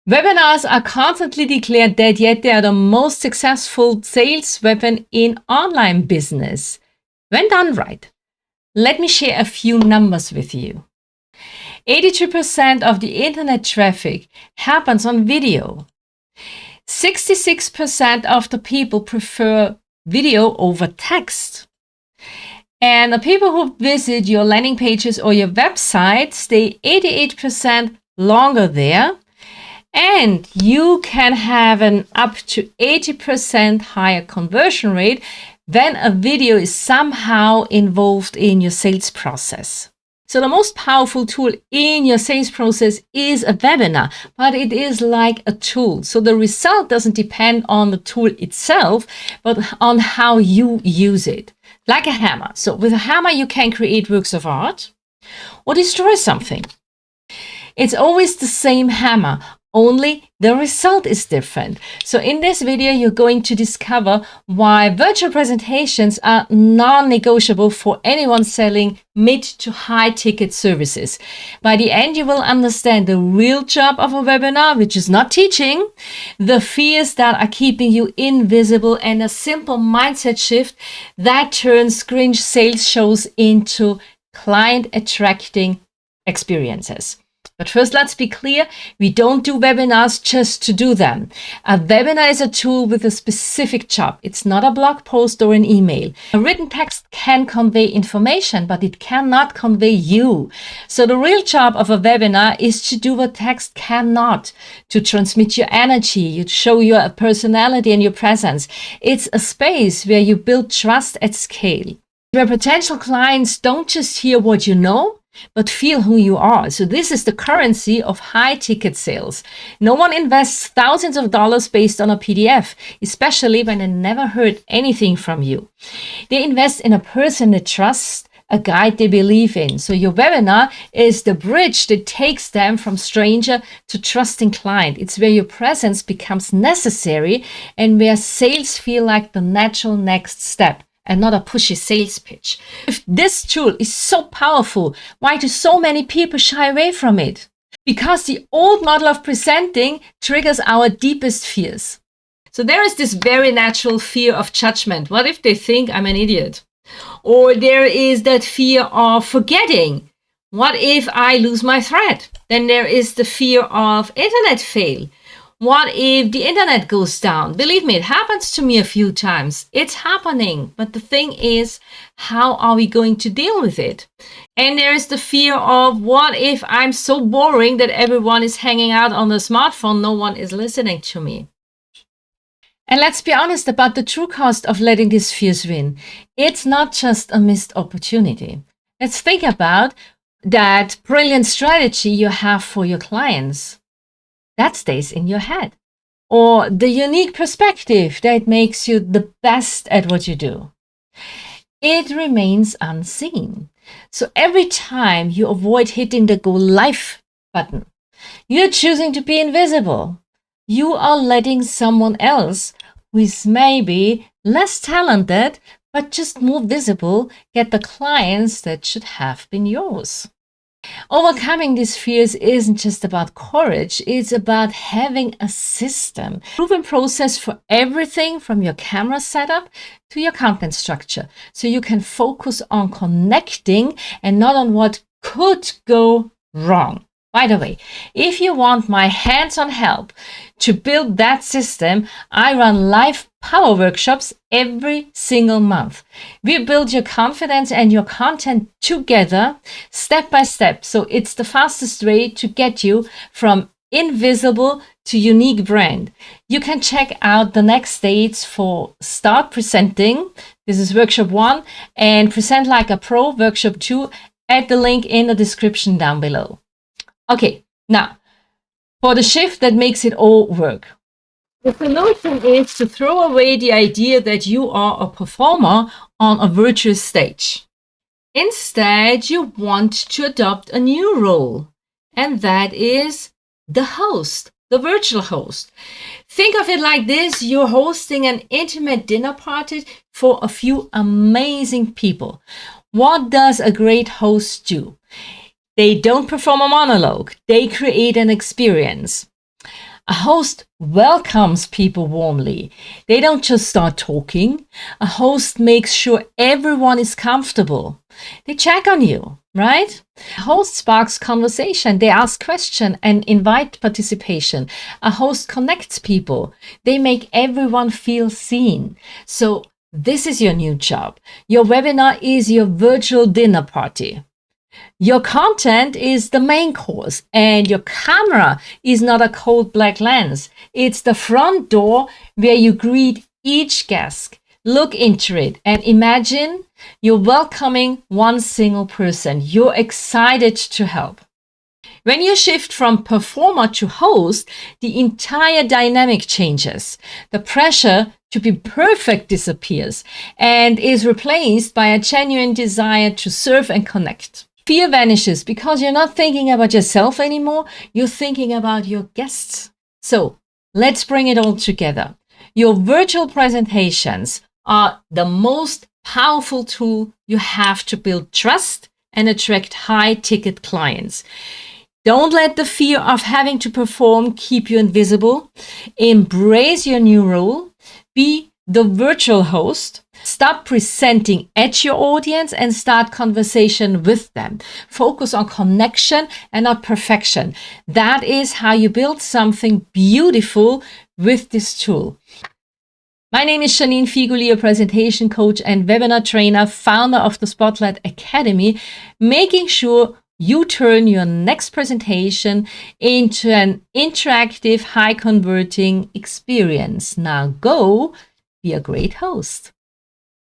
Webinars are constantly declared dead, yet they are the most successful sales weapon in online business. When done right. Let me share a few numbers with you. 82% of the internet traffic happens on video. 66% of the people prefer video over text. And the people who visit your landing pages or your website stay 88% longer there. And you can have an up to 80% higher conversion rate when a video is somehow involved in your sales process. So the most powerful tool in your sales process is a webinar, but it is like a tool. So the result doesn't depend on the tool itself, but on how you use it. Like a hammer. So with a hammer, you can create works of art or destroy something. It's always the same hammer, only the result is different. So in this video, you're going to discover why virtual presentations are non-negotiable for anyone selling mid to high ticket services. By the end, you will understand the real job of a webinar, which is not teaching, the fears that are keeping you invisible, and a simple mindset shift that turns cringe sales shows into client attracting experiences. But first, let's be clear, we don't do webinars just to do them. A webinar is a tool with a specific job. It's not a blog post or an email. A written text can convey information, but it cannot convey you. So the real job of a webinar is to do what text cannot, to transmit your energy, you show your personality and your presence. It's a space where you build trust at scale, where potential clients don't just hear what you know, but feel who you are. So this is the currency of high ticket sales. No one invests thousands of dollars based on a PDF, especially when they never heard anything from you. They invest in a person they trust, a guide they believe in. So your webinar is the bridge that takes them from stranger to trusting client. It's where your presence becomes necessary and where sales feel like the natural next step, and not a pushy sales pitch. If this tool is so powerful, why do so many people shy away from it? Because the old model of presenting triggers our deepest fears. So there is this very natural fear of judgment. What if they think I'm an idiot? Or there is that fear of forgetting. What if I lose my thread? Then there is the fear of internet fail. What if the internet goes down? Believe me, it happens to me a few times. It's happening. But the thing is, how are we going to deal with it? And there is the fear of, what if I'm so boring that everyone is hanging out on the smartphone, no one is listening to me? And let's be honest about the true cost of letting these fears win. It's not just a missed opportunity. Let's think about that brilliant strategy you have for your clients. That stays in your head. Or the unique perspective that makes you the best at what you do. It remains unseen. So every time you avoid hitting the go live button, you're choosing to be invisible. You are letting someone else who is maybe less talented, but just more visible, get the clients that should have been yours. Overcoming these fears isn't just about courage, it's about having a system, proven process for everything from your camera setup to your content structure, so you can focus on connecting and not on what could go wrong. By the way, if you want my hands-on help to build that system, I run live power workshops every single month. We build your confidence and your content together, step by step. So it's the fastest way to get you from invisible to unique brand. You can check out the next dates for Start Presenting. This is workshop 1, and Present Like a Pro, workshop 2, at the link in the description down below. Okay, now, for the shift that makes it all work. The solution is to throw away the idea that you are a performer on a virtual stage. Instead, you want to adopt a new role, and that is the host, the virtual host. Think of it like this: you're hosting an intimate dinner party for a few amazing people. What does a great host do? They don't perform a monologue. They create an experience. A host welcomes people warmly. They don't just start talking. A host makes sure everyone is comfortable. They check on you, right? A host sparks conversation. They ask questions and invite participation. A host connects people. They make everyone feel seen. So this is your new job. Your webinar is your virtual dinner party. Your content is the main course, and your camera is not a cold black lens. It's the front door where you greet each guest. Look into it and imagine you're welcoming one single person. You're excited to help. When you shift from performer to host, the entire dynamic changes. The pressure to be perfect disappears and is replaced by a genuine desire to serve and connect. Fear vanishes because you're not thinking about yourself anymore. You're thinking about your guests. So let's bring it all together. Your virtual presentations are the most powerful tool you have to build trust and attract high-ticket clients. Don't let the fear of having to perform keep you invisible. Embrace your new role. Be the virtual host. Stop presenting at your audience and start conversation with them. Focus on connection and not perfection. That is how you build something beautiful with this tool. My name is Janine Figuli, a presentation coach and webinar trainer, founder of the Spotlight Academy, making sure you turn your next presentation into an interactive, high converting experience. Now go be a great host.